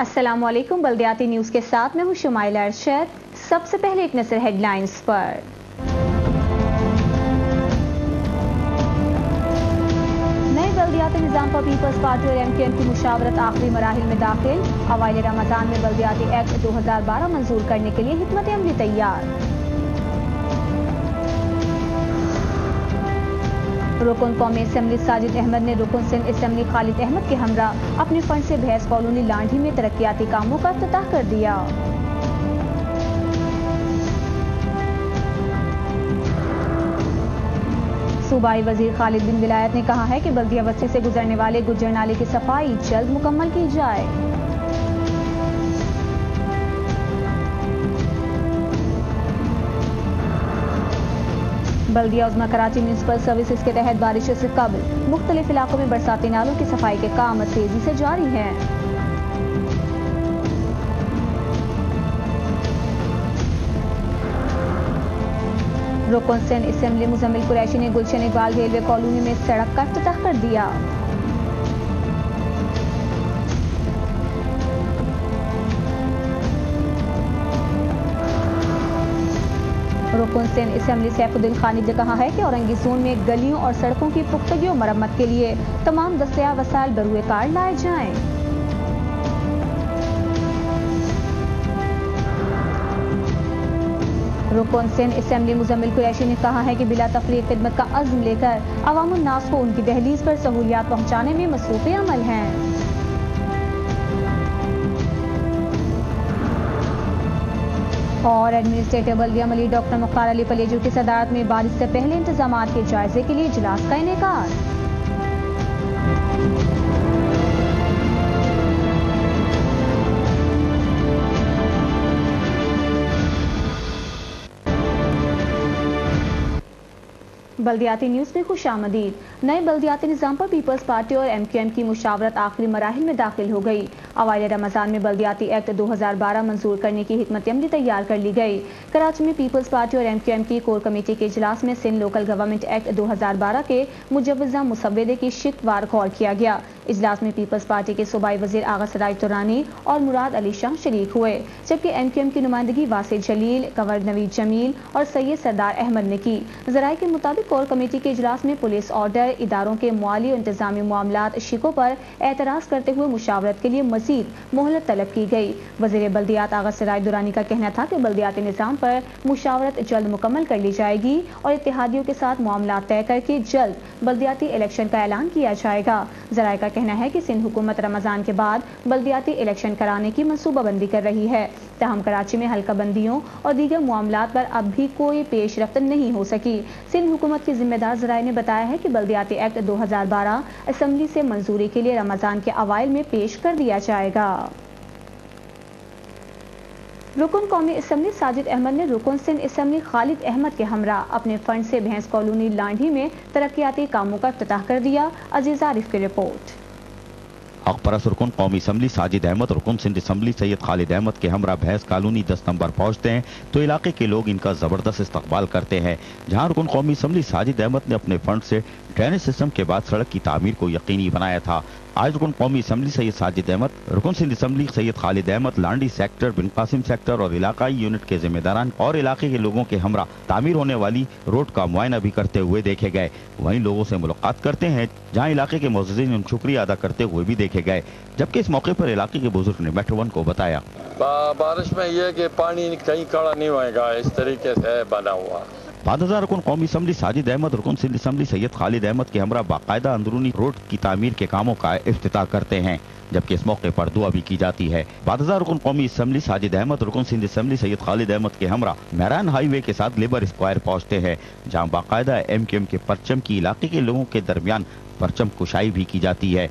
अस्सलाम वालेकुम। बल्दियाती न्यूज़ के साथ मैं हूँ शुमाइला अरशद। सबसे पहले एक नजर हेडलाइंस पर। नए बल्दियाती निज़ाम पर पीपल्स पार्टी और MQM की मुशावरत आखिरी मराहिल में दाखिल। अवाइल रमजान में बल्दियाती एक्ट 2012 मंजूर करने के लिए हिकमत अमली तैयार। रुकन कौमी असम्बली साजिद अहमद ने रुकन सिंध असम्बली खालिद अहमद के हमरा अपने फंड से भैंस कॉलोनी लांढी में तरक्याती कामों का इफ्तिताह कर दिया। सूबाई वजीर खालिद बिन विलायत ने कहा है कि बल्दिया बस्ती से गुजरने वाले गुज्जर नाले की सफाई जल्द मुकम्मल की जाए। बल्दिया उज़्मा कराची म्यूनसिपल सर्विसेज के तहत बारिशों से कबल मुख्तलिफ इलाकों में बरसाती नालों की सफाई के काम तेजी से जारी हैं। रुकन सिंध असम्बली मुजम्मिल कुरैशी ने गुलशन इकबाल रेलवे कॉलोनी में सड़क का इफ्तिताह कर दिया। रुकन सिंध असम्बली सैफुद्दीन खानिक ने कहा है कि औरंगी जोन में गलियों और सड़कों की पुख्तगी और मरम्मत के लिए तमाम दस्तयाब वसाइल बरूए कार लाए जाएं। रुकन सिंध असम्बली मुजम्मिल कुरैशी ने कहा है कि बिला तफरीक खिदमत का अज़्म लेकर अवामुन नास को उनकी दहलीज पर सहूलियात पहुंचाने में मसरूफ़ अमल हैं। और एडमिनिस्ट्रेटर बल्दिया मलिक डॉक्टर मुख्तार अली पलेजू की सदारत में बारिश से पहले इंतजामात के जायजे के लिए इजलास का इनेकाद। बल्दियाती न्यूज़ में खुश आमदीद। नए बल्दियाती निज़ाम पर पीपल्स पार्टी और MQM की मुशावरत आखिरी मराहिल में दाखिल हो गई। अवाइल रमजान में बल्दियाती एक्ट 2012 मंजूर करने की हिकमत अमली तैयार कर ली गई। कराची में पीपल्स पार्टी और MQM की कोर कमेटी के इजलास में सिंध लोकल गवर्नमेंट एक्ट 2012 के मुजव्वज़ा मुसव्वदे की शिकवार गौर किया गया। इजलास में पीपल्स पार्टी के सूबाई वजीर आगा सराज तुरानी और मुराद अली शाह शरीक हुए, जबकि MQM की नुमाइंदगी वासिल जलील, कंवर नवीद जमील और सैयद सरदार अहमद ने की। ज़राए के मुताबिक कोर कमेटी के इजलास में पुलिस ऑर्डर, इदारों के माली और इंतजामी मामलात शिकों पर एतराज़ करते हुए मुशावरत के लिए मजीद मोहलत तलब की गई। वज़ीर बल्दियात आगा सराज दुरानी का कहना था कि बल्दियाती निज़ाम पर मुशावरत जल्द मुकम्मल कर ली जाएगी और इत्तेहादियों के साथ मामला तय करके जल्द बल्दियाती इलेक्शन का ऐलान किया जाएगा। ज़राए का कहना है कि सिंध हुकूमत रमजान के बाद बल्दियाती इलेक्शन कराने की मनसूबाबंदी कर रही है। ताहम कराची में हल्का बंदियों और दीगर मामलात पर अब भी कोई पेशरफ्त नहीं हो सकी। सिंध हुकूमत की जिम्मेदार ज़राए ने बताया है कि बल्दियाती एक्ट 2012 असम्बली से मंजूरी के लिए रमजान के अवाइल में पेश कर दिया जाएगा। रुकन कौमी असम्बली साजिद अहमद ने रुकन सिंध असम्बली खालिद अहमद के हमरा अपने फंड से भैंस कॉलोनी लांढी में तरक्याती कामों का इफ्तिताह कर दिया। अजीज आरिफ की रिपोर्ट। हक परस्त रुकन कौमी असम्बली साजिद अहमद रुकन सिंध असम्बली सैयद खालिद अहमद के हमरा भैंस कॉलोनी 10 नंबर पहुंचते हैं तो इलाके के लोग इनका जबरदस्त इस्तकबाल करते हैं। जहां रुकन कौमी असम्बली साजिद अहमद ने अपने फंड से ड्रेनेज सिस्टम के बाद सड़क की तामीर को यकीनी बनाया था। आज रुकन कौमी असम्बली सैयद साजिद अहमद, रुकन सिंध असम्बली सैयद खालिद अहमद, लांडी सेक्टर, बिन कासिम सेक्टर और इलाकाई यूनिट के जिम्मेदारान और इलाके के लोगों के हमरा तामीर होने वाली रोड का मुआयना भी करते हुए देखे गए। वहीं लोगों से मुलाकात करते हैं जहां इलाके के मुअज़्ज़िज़ीन शुक्रिया अदा करते हुए भी देखे गए। जबकि इस मौके पर इलाके के बुजुर्ग ने मेट्रो वन को बताया, बारिश में यह कि पानी कहीं खड़ा नहीं होगा, इस तरीके से बना हुआ। बाद रुकन कौमी असम्बली साजिद अहमद रुकन सिंध असम्बली सैयद खालिद अहमद के हमरा बाकायदा अंदरूनी रोड की तामीर के कामों का इफ्तिताह करते हैं, जबकि इस मौके पर दुआ भी की जाती है। बाद रुकन कौमी असम्बली साजिद अहमद रुकन सिंध असम्बली सैयद खालिद अहमद के हमरा मेहरान हाईवे के साथ लेबर स्क्वायर पहुंचते हैं, जहां बाकायदा MQM के परचम की इलाके के लोगों के दरमियान परचम कुशाई भी की जाती है।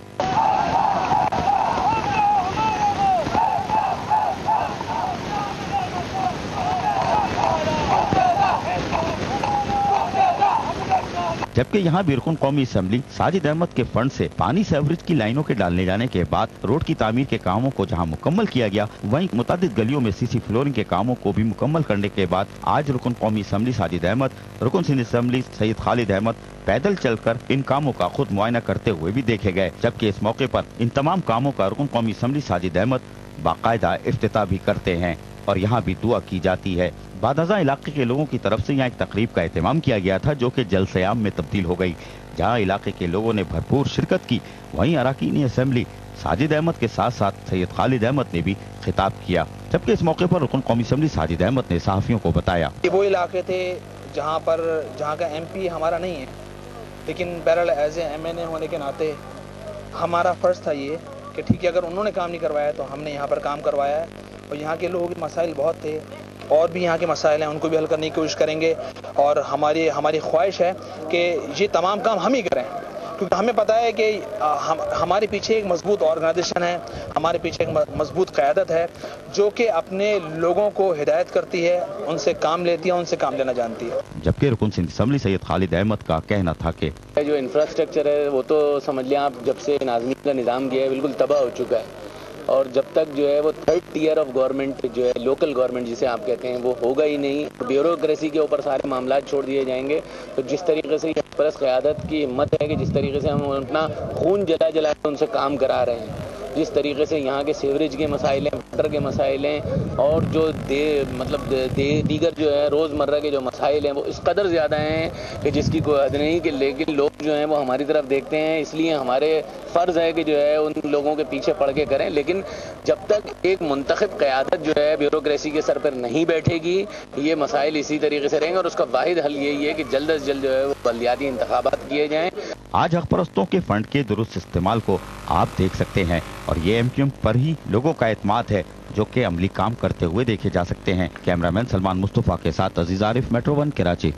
जबकि यहाँ भी रुकन कौमी असम्बली साजिद अहमद के फंड से पानी सेवरेज की लाइनों के डालने जाने के बाद रोड की तामीर के कामों को जहाँ मुकम्मल किया गया, वहीं मुतादिद गलियों में सीसी फ्लोरिंग के कामों को भी मुकम्मल करने के बाद आज रुकन कौमी असम्बली साजिद अहमद, रुकन सिंध असम्बली सैयद खालिद अहमद पैदल चलकर इन कामों का खुद मुआयना करते हुए भी देखे गए। जबकि इस मौके पर इन तमाम कामों का रुकन कौमी असम्बली साजिद अहमद बाकायदा इफ्तिताह भी करते हैं और यहाँ भी दुआ की जाती है। बादजा इलाके के लोगों की तरफ से यहाँ एक तकरीब का एहतमाम किया गया था जो कि जलसे आम में तब्दील हो गई, जहाँ इलाके के लोगों ने भरपूर शिरकत की। वहीं अरकान असेंबली साजिद अहमद के साथ साथ सैयद खालिद अहमद ने भी खिताब किया, जबकि इस मौके पर रुकन कौमी असम्बली साजिद अहमद ने सहाफियों को बताया वो इलाके थे जहाँ का MP हमारा नहीं है, लेकिन बहरहाल एज ए MNA होने के नाते हमारा फ़र्ज़ था ये कि ठीक है, अगर उन्होंने काम नहीं करवाया तो हमने यहाँ पर काम करवाया है। और यहाँ के लोगों के मसाइल बहुत थे, और भी यहाँ के मसाइल हैं, उनको भी हल करने की कोशिश करेंगे। और हमारी ख्वाहिश है कि ये तमाम काम हम ही करें, क्योंकि हमें पता है कि हमारे पीछे एक मजबूत ऑर्गेनाइजेशन है, हमारे पीछे एक मजबूत क़यादत है जो कि अपने लोगों को हिदायत करती है, उनसे काम लेती है, उनसे काम लेना जानती है। जबकि रुकन सिंध असम्बली सैयद खालिद अहमद का कहना था कि जो इंफ्रास्ट्रक्चर है वो तो समझ लें आप, जब से नाज़मीन का निज़ाम गया है बिल्कुल तबाह हो चुका है। और जब तक जो है वो थर्ड टियर ऑफ गवर्नमेंट जो है, लोकल गवर्नमेंट जिसे आप कहते हैं, वो होगा ही नहीं, ब्यूरोक्रेसी के ऊपर सारे मामला छोड़ दिए जाएंगे। तो जिस तरीके से ये परस क़यादत की हिम्मत है कि जिस तरीके से हम अपना खून जला जला के उनसे काम करा रहे हैं, जिस तरीके से यहाँ के सीवरेज के मसाइल हैं, वाटर के मसाइल हैं, और जो दीगर जो है रोज़मर्रा के जो मसाइल हैं वो इस कदर ज़्यादा हैं कि जिसकी कोई हद नहीं। कि लेकिन लोग जो हैं वो हमारी तरफ देखते हैं, इसलिए हमारे फ़र्ज़ है कि जो है उन लोगों के पीछे पड़ के करें। लेकिन जब तक एक मुंतखब क़यादत जो है ब्यूरोक्रेसी के सर पर नहीं बैठेगी, ये मसाइल इसी तरीके से रहेंगे। और उसका वाहिद हल यही है कि जल्द अज जल्द जो है वो बल्दियाती इंतखाबात किए जाएँ। आज हक परस्तों के फंड के दुरुस्त इस्तेमाल को आप देख सकते हैं, और ये MQM पर ही लोगों का एतमाद है जो कि अमली काम करते हुए देखे जा सकते हैं। कैमरामैन सलमान मुस्तफा के साथ अजीज आरिफ, मेट्रो 1 कराची।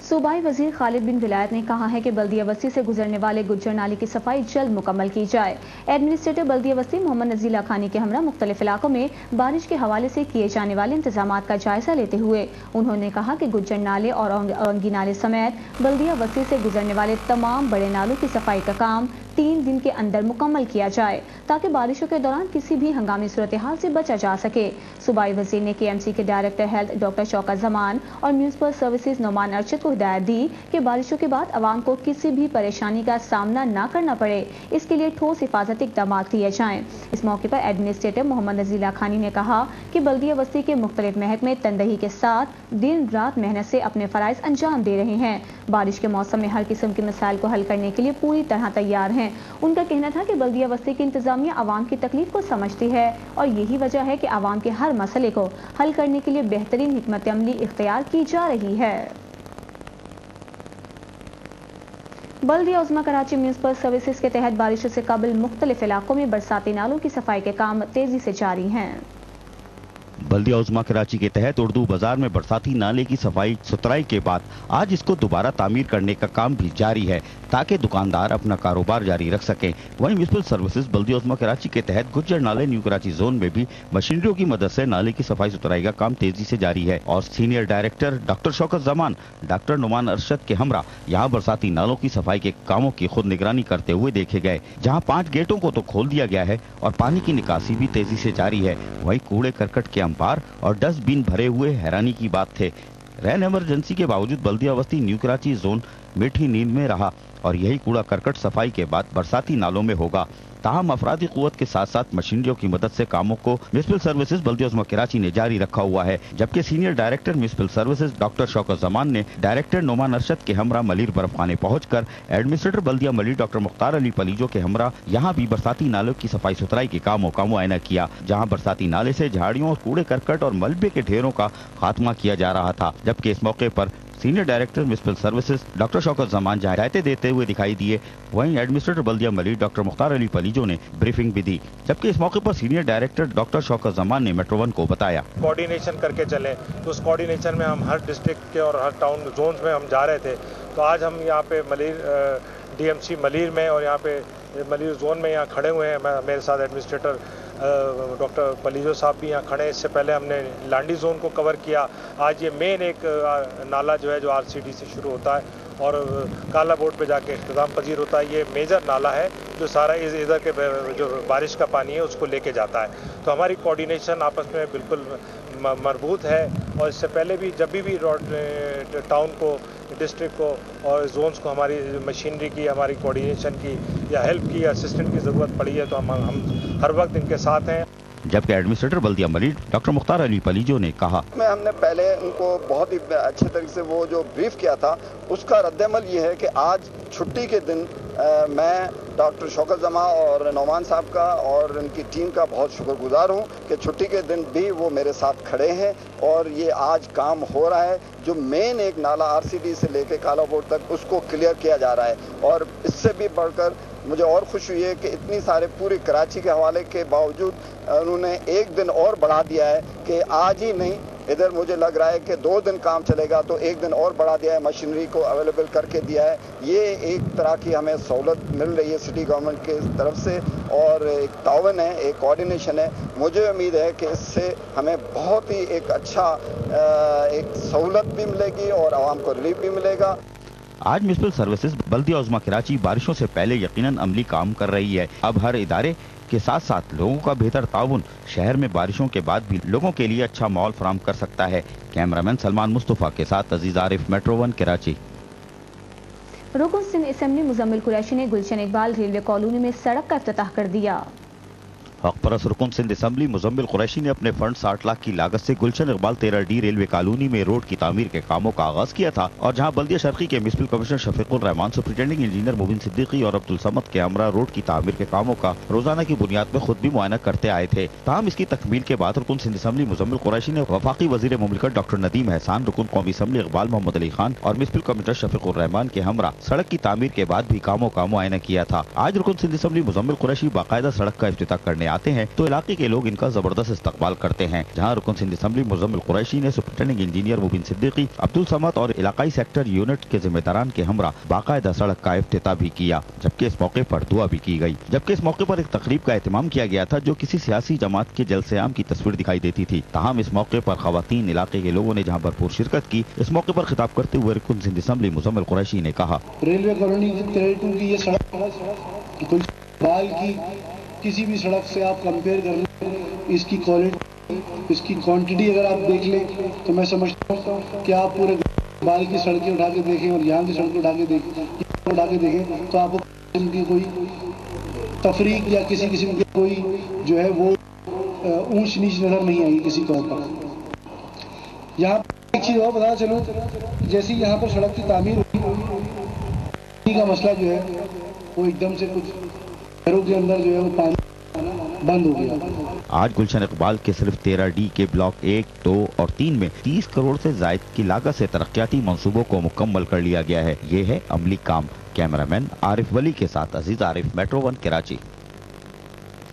सूबाई वजीर खालिद बिन विलायत ने कहा है कि बल्दिया बस्ती से गुजरने वाले गुज्जर नाले की सफाई जल्द मुकम्मल की जाए। एडमिनिस्ट्रेटर बल्दिया बस्ती मोहम्मद नजीला खानी के हमरा मुख्तलिफ इलाकों में बारिश के हवाले से किए जाने वाले इंतजाम का जायजा लेते हुए उन्होंने कहा कि गुज्जर नाले और औरंगी नाले समेत बल्दिया बस्ती से गुजरने वाले तमाम बड़े नालों की सफाई का काम 3 दिन के अंदर मुकम्मल किया जाए, ताकि बारिशों के दौरान किसी भी हंगामी सूरत हाल से बचा जा सके। सूबाई वजीर ने KMC के director health doctor Shaukat Zaman और म्यूनिसिपल सर्विसेज नोमान अरशद को हिदायत दी कि बारिशों के बाद अवाम को किसी भी परेशानी का सामना न करना पड़े, इसके लिए ठोस हिफाजती इक़दाम किए जाएं। इस मौके पर एडमिनिस्ट्रेटर मोहम्मद नजीला खानी ने कहा कि बल्दिया बस्ती के मुख्तलिफ महकमे तंदही के साथ दिन रात मेहनत से अपने फराइज अंजाम दे रहे हैं। बारिश के मौसम में हर किस्म के मसाइल को हल करने के लिए पूरी तरह तैयार हैं। उनका कहना था कि बल्दिया बस्ती की इंतजामिया आवाम की तकलीफ को समझती है, और यही वजह है कि आवाम के हर मसले को हल करने के लिए बेहतरीन हिकमत अमली इख्तियार की जा रही है। बल्दिया उज़्मा कराची म्यूनिसिपल सर्विसेज के तहत बारिशों से कबल मुख्तलिफ इलाकों में बरसाती नालों की सफाई के काम तेजी से जारी हैं। बल्दिया उज़्मा कराची के तहत उर्दू बाजार में बरसाती नाले की सफाई सुथराई के बाद आज इसको दोबारा तामीर करने का काम भी जारी है, ताकि दुकानदार अपना कारोबार जारी रख सकें। वहीं म्यूनिसिपल सर्विसेज बल्दिया उज़्मा कराची के तहत गुज्जर नाले न्यू कराची जोन में भी मशीनरियों की मदद से नाले की सफाई सुथराई का काम तेजी से जारी है, और senior director doctor Shaukat Zaman, doctor Noman Arshad के हमरा यहाँ बरसाती नालों की सफाई के कामों की खुद निगरानी करते हुए देखे गए, जहाँ 5 गेटों को तो खोल दिया गया है और पानी की निकासी भी तेजी से जारी है। वहीं कूड़े करकट के अंपार और डस्टबिन भरे हुए हैरानी की बात थे। रैन इमरजेंसी के बावजूद बल्दिया बस्ती न्यू कराची जोन मीठी नींद में रहा, और यही कूड़ा करकट सफाई के बाद बरसाती नालों में होगा। ताहम अफरादी कुव्वत के साथ साथ मशीनरियों की मदद से कामों को म्यूनिसिपल सर्विसेज बल्दिया उज़्मा कराची ने जारी रखा हुआ है, जबकि senior director municipal services doctor Shaukat Zaman ने डायरेक्टर नुमान अरशद के हमरा मलिर बर्फखाने पहुंचकर एडमिनिस्ट्रेटर बल्दिया मलिर डॉक्टर मुख्तार अली पलीजो के हमरा यहाँ भी बरसाती नालों की सफाई सुथराई के कामों का मुआयना किया, जहाँ बरसाती नाले से झाड़ियों, कूड़े करकट और मलबे के ढेरों का खात्मा किया जा रहा था। जबकि इस मौके पर senior director municipal services doctor Shaukat Zaman जहाँ हिदायतें देते हुए दिखाई दिए, वहीं एडमिनिस्ट्रेटर बल्दिया मलिर डॉक्टर मुख्तार अली पलीजो ने ब्रीफिंग भी दी। जबकि इस मौके पर senior director doctor Shaukat Zaman ने मेट्रो 1 को बताया, कोऑर्डिनेशन करके चले, तो उस कोऑर्डिनेशन में हम हर डिस्ट्रिक्ट के और हर टाउन जोन में हम जा रहे थे। तो आज हम यहाँ पे मलिर DMC मलिर में और यहाँ पे मलिर जोन में यहाँ खड़े हुए हैं। मेरे साथ एडमिनिस्ट्रेटर डॉक्टर पलीजो साहब भी यहाँ खड़े हैं। इससे पहले हमने लांडी जोन को कवर किया। आज ये मेन एक नाला जो है जो RCD से शुरू होता है और काला बोर्ड पे जाके इख्तिताम पजीर होता है, ये मेजर नाला है जो सारा इधर के जो बारिश का पानी है उसको लेके जाता है। तो हमारी कोऑर्डिनेशन आपस में बिल्कुल मरबूत है। और इससे पहले भी जब भी टाउन को डिस्ट्रिक्ट को और जोन्स को हमारी मशीनरी की, हमारी कोऑर्डिनेशन की या हेल्प की या असिस्टेंट की ज़रूरत पड़ी है तो हम हर वक्त इनके साथ हैं। जबकि एडमिनिस्ट्रेटर बल्दिया मलीर डॉक्टर मुख्तार अली पलीजो ने कहा, हमने पहले उनको बहुत ही अच्छे तरीके से वो जो ब्रीफ किया था उसका रद्दअमल ये है कि आज छुट्टी के दिन मैं डॉक्टर शौकत जमा और नौमान साहब का और उनकी टीम का बहुत शुक्रगुजार हूँ कि छुट्टी के दिन भी वो मेरे साथ खड़े हैं और ये आज काम हो रहा है। जो मेन एक नाला आरसीडी से लेके काला बोर्ड तक उसको क्लियर किया जा रहा है और इससे भी बढ़कर मुझे और खुशी हुई है कि इतनी सारे पूरी कराची के हवाले के बावजूद उन्होंने एक दिन और बढ़ा दिया है कि आज ही नहीं, इधर मुझे लग रहा है कि 2 दिन काम चलेगा तो एक दिन और बढ़ा दिया है, मशीनरी को अवेलेबल करके दिया है। ये एक तरह की हमें सहूलत मिल रही है सिटी गवर्नमेंट के तरफ से और एक तावन है, एक कोऑर्डिनेशन है। मुझे उम्मीद है कि इससे हमें बहुत ही एक अच्छा एक सहूलत भी मिलेगी और आवाम को रिलीफ भी मिलेगा। आज म्युनिसिपल सर्विसेज बल्दिया उज़्मा कराची बारिशों से पहले यकीनन अमली काम कर रही है। अब हर इदारे के साथ साथ लोगों का बेहतर ताउन शहर में बारिशों के बाद भी लोगों के लिए अच्छा माहौल फराहम कर सकता है। कैमरामैन सलमान मुस्तफ़ा के साथ अजीज आरिफ, मेट्रो 1 कराची। रुकन सिंध असेंबली मुजम्मिल कुरैशी ने गुलशन इकबाल रेलवे कॉलोनी में सड़क का इफ्तिताह कर दिया। हक परस्त रुकन सिंध असेंबली मुजम्मिल कुरैशी ने अपने फंड 60 लाख की लागत से गुलशन इकबाल 13D रेलवे कॉलोनी में रोड की तामीर के कामों का आगाज किया था और जहां बल्दिया शर्की के municipal commissioner Shafiqur Rahman, superintending engineer Mubeen Siddiqui और अब्दुल समद के हमरा रोड की तामीर के कामों का रोजाना की बुनियाद पर खुद भी मुआयना करते आए थे। ताहम इसकी तकमील के बाद रुकन सिंध असेंबली मुजम्मिल कुरैशी ने वफाकी वजीर मुमलिकत डॉक्टर नदीम एहसान, रुकन कौमी असेंबली इकबाल मोहम्मद अली खान और म्युनिसिपल कमिश्नर शफीकुर रहमान के हमरा सड़क की तामीर के बाद भी कामों का मुआयना किया था। आज रुकन सिंध असेंबली मुजम्मिल कुरैशी बाकायदा सड़क का इफ्तिताह करने आते हैं तो इलाके के लोग इनका जबरदस्त इस्तकबाल करते हैं। जहां रुकन सिंध असेंबली मुजम्मिल कुरैशी ने सुपरिटेंडिंग इंजीनियर मुबीन सिद्दीकी, अब्दुल समद और इलाकाई सेक्टर यूनिट के जिम्मेदारान के हमरा बाकायदा सड़क का इफ्तिताह भी किया, जबकि इस मौके पर दुआ भी की गई। जबकि इस मौके पर एक तकरीब का एहतमाम किया गया था जो किसी सियासी जमात के जलसे-आम की तस्वीर दिखाई देती थी। ताहम इस मौके पर खवातीन इलाके के लोगों ने जहां भरपूर शिरकत की। इस मौके पर खिताब करते हुए रुकन सिंध असेंबली मुजम्मिल कुरैशी ने कहा, रेलवे कॉलोनी की ये सड़क की किसी भी सड़क से आप कंपेयर कर लें, इसकी क्वालिटी, इसकी क्वांटिटी अगर आप देख लें तो मैं समझता हूँ कि आप पूरे बाल की सड़कें उठा के देखें और यहाँ की सड़कें उठा के देखें तो आपको इनकी कोई तफरीक या किसी किस्म की कोई जो है वो ऊंच नीच नजर नहीं आएगी किसी तौर पर। यहाँ एक चीज़ और बता चलो, जैसी यहाँ पर सड़क की तामीर हुई का मसला जो है वो एकदम से कुछ घरों के अंदर जो है वो पानी बंद हो गया। आज गुलशन इकबाल के सिर्फ 13D के ब्लॉक 1, 2 और 3 में 30 करोड़ से जायद की लागत से तरक्याती मंसूबों को मुकम्मल कर लिया गया है। ये है अमली काम। कैमरामैन आरिफ वली के साथ अजीज आरिफ, मेट्रो 1 कराची।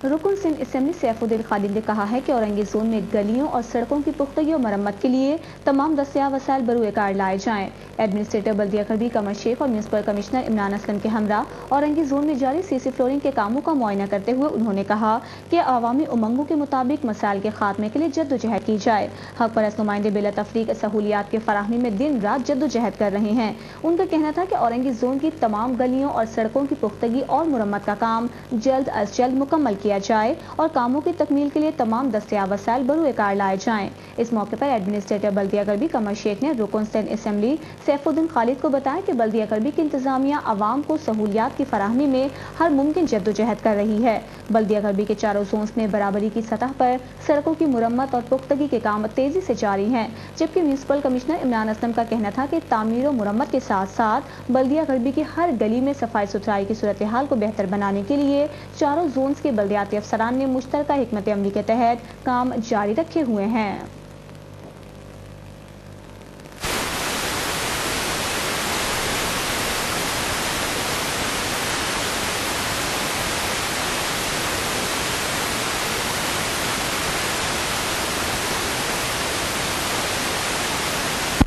रुकन सिंध असेंबली सैफुद्दीन खालिद ने कहा है कि औरंगी जोन में गलियों और सड़कों की पुख्तगी और मरम्मत के लिए तमाम दस्तियाब वसाइल बरूए कार लाए जाएं। एडमिनिस्ट्रेटर बल्दिया करबी कमर शेख और म्युनिसिपल कमिश्नर इमरान असलम के हमरा औरंगी जोन में जारी सीसी फ्लोरिंग के कामों का मुआयना करते हुए उन्होंने कहा कि अवामी उमंगों के मुताबिक मसाइल के खात्मे के लिए जद्दोजहद की जाए। हक परस्त नुमाइंदे बिला तफरीक सहूलियात के फराहमी में दिन रात जद्दोजहद कर रहे हैं। उनका कहना था कि औरंगी जोन की तमाम गलियों और सड़कों की पुख्तगी और मुरम्मत का काम जल्द अज जल्द मुकम्मल किया जाए और कामों की तकमील के लिए तमाम दस्तियाब वसाइल बरूए कार लाए जाएं। इस मौके पर एडमिनिस्ट्रेटर बल्दिया करबी कमर शेख ने रुकन सिंध असेंबली सैफुद्दीन खालिद को बताया कि बल्दिया करबी की इंतजामिया आवाम को सहूलियात की फराहमी में हर मुमकिन जद्दोजहद कर रही है। बल्दिया करबी के चारों जोन्स में बराबरी की सतह पर सड़कों की मुरम्मत और पुख्तगी के काम तेजी से जारी हैं, जबकि म्युनिसिपल कमिश्नर इमरान असलम का कहना था कि तामीर और मुरम्मत के साथ साथ बल्दिया करबी की हर गली में सफाई सुथराई की सूरत हाल को बेहतर बनाने के लिए चारों जोन्स के बल्दियाती अफसरान ने मुश्तरका हिकमत अमली के तहत काम जारी रखे हुए हैं।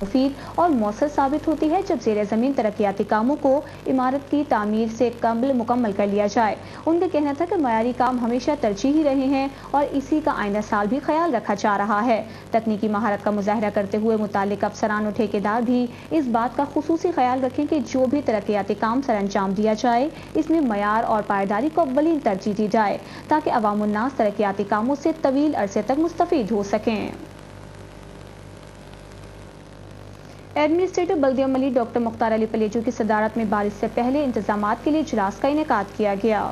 मुफीद और मौसर साबित होती है जब ज़ेर ज़मीन तरक्याती कामों को इमारत की तामीर से कबल मुकम्मल कर लिया जाए। उनका कहना था कि मयारी काम हमेशा तरजीह ही रहे हैं और इसी का आइंदा साल भी ख्याल रखा जा रहा है। तकनीकी महारत का मुजाहरा करते हुए मुतालिक अफसरान और ठेकेदार भी इस बात का खुसूसी ख्याल रखें कि जो भी तरक्याती काम सर अंजाम दिया जाए इसमें मयार और पायदारी को अव्वलीन तरजीह दी जाए ताकि अवामुन्नास तरक्याती कामों से तवील अरसे तक मुस्तफीद हो सकें। ایڈمنسٹریٹر بلدیہ ملیر ڈاکٹر مختار علی پلیجو کی صدارت میں بارش سے پہلے انتظامات کے لیے اجلاس کا انعقاد کیا گیا۔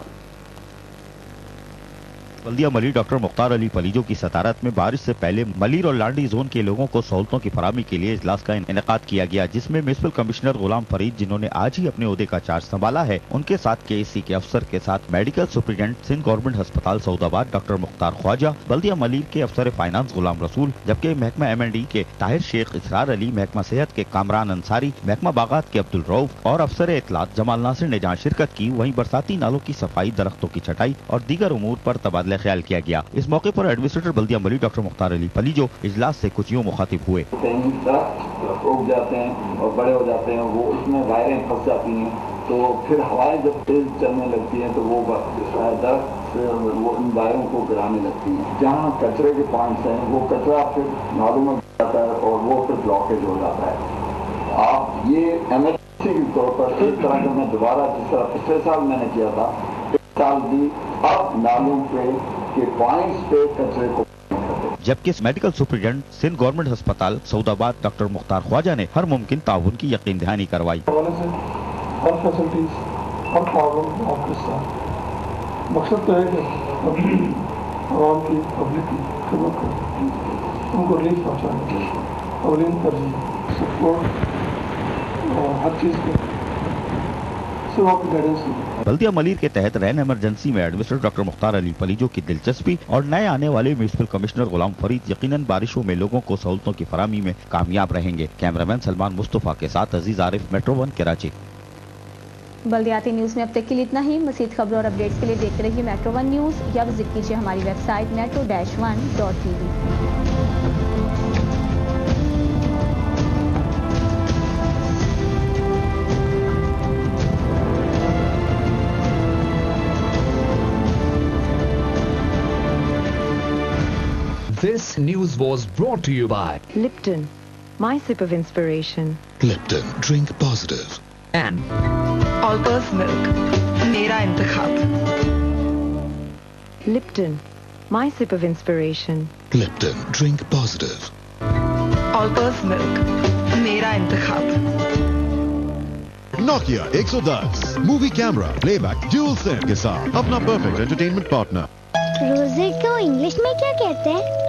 بلدیہ ملیر ڈاکٹر مختار علی پلیجو کی صدارت میں بارش سے پہلے ملیر اور لانڈی زون کے لوگوں کو سہولتوں کی فراہمی کے لیے اجلاس کا انعقاد کیا گیا، جس میں میونسپل کمشنر غلام فرید، جنہوں نے آج ہی اپنے عہدے کا چارج سنبھالا ہے، ان کے ساتھ KSC کے افسر کے ساتھ میڈیکل سپرنٹینڈنٹ سندھ گورنمنٹ ہسپتال سعود آباد ڈاکٹر مختار خواجہ، بلدیہ ملیر کے افسر فائنانس غلام رسول، جبکہ محکمہ M&E کے طاہر شیخ، اسرار علی، محکمہ صحت کے کامران انصاری، محکمہ باغات کے عبدالرؤف اور افسر اطلاعات جمال ناصر نے جہاں شرکت کی، وہیں برساتی نالوں کی صفائی، درختوں کی چھٹائی اور دیگر امور پر تبادلہ خیال کیا گیا۔ اس موقع پر ایڈمنسٹریٹر بلدیہ ملیر ڈاکٹر مختار علی پلیجو اجلاس سے کچھ یوں مخاطب ہوئے۔ اگ جاتے ہیں اور بڑے ہو جاتے ہیں، وہ اس میں وائریں پھنس جاتی ہیں، تو پھر ہوائیں جب تیز چلنے لگتی ہیں تو وہ درخت وہ ان وائروں کو گرانے لگتی ہیں۔ جہاں کچرے کے پوائنٹس ہیں وہ کچرا پھر نالوں میں جاتا ہے اور وہ پھر بلاکیج ہو جاتا ہے۔ آپ یہ ایمرجنسی کے طور پر ایک طرح کا میں دوبارہ جس طرح پچھلے سال میں نے کیا تھا، اس سال بھی اب نالوں پہ کے پوائنٹس پہ کچرے کو، جبکہ میڈیکل سپرنٹینڈنٹ سندھ گورنمنٹ ہسپتال سعود آباد ڈاکٹر مختار خواجہ نے ہر ممکن تعاون کی یقین دہانی کروائی۔ ہر فیسلٹیز، ہر پرابلم آپ کے ساتھ، مقصد تو ہے کہ عوام کی، پبلک کی خدمت کریں، ان کو ریلیف پہنچانے کی اولین ترجیح، سپورٹ اور ہر چیز کے سب آپ کی گائیڈنس کی۔ بلدیہ ملیر کے تحت رین ایمرجنسی میں ایڈمنسٹریٹر ڈاکٹر مختار علی پلیجو کی دلچسپی اور نئے آنے والے میونسپل کمشنر غلام فرید یقیناً بارشوں میں لوگوں کو سہولتوں کی فراہمی میں کامیاب رہیں گے۔ کیمرامین سلمان مصطفیٰ کے ساتھ عزیز عارف، میٹرو 1 کراچی۔ بلدیاتی نیوز میں اب تک کے لیے اتنا ہی۔ مزید خبروں اور اپڈیٹس کے لیے دیکھتے رہیے میٹرو 1 نیوز یا وزٹ کیجیے ہماری website metro-1.tv۔ This news was brought to you by Lipton, my sip of inspiration. Lipton, drink positive. and All-purpose milk, mera intikhab. Lipton, my sip of inspiration. Lipton, drink positive. All-purpose milk, mera intikhab. Nokia 110 movie camera playback dual SIM के साथ अपना perfect entertainment partner. रोजे को English में क्या कहते हैं?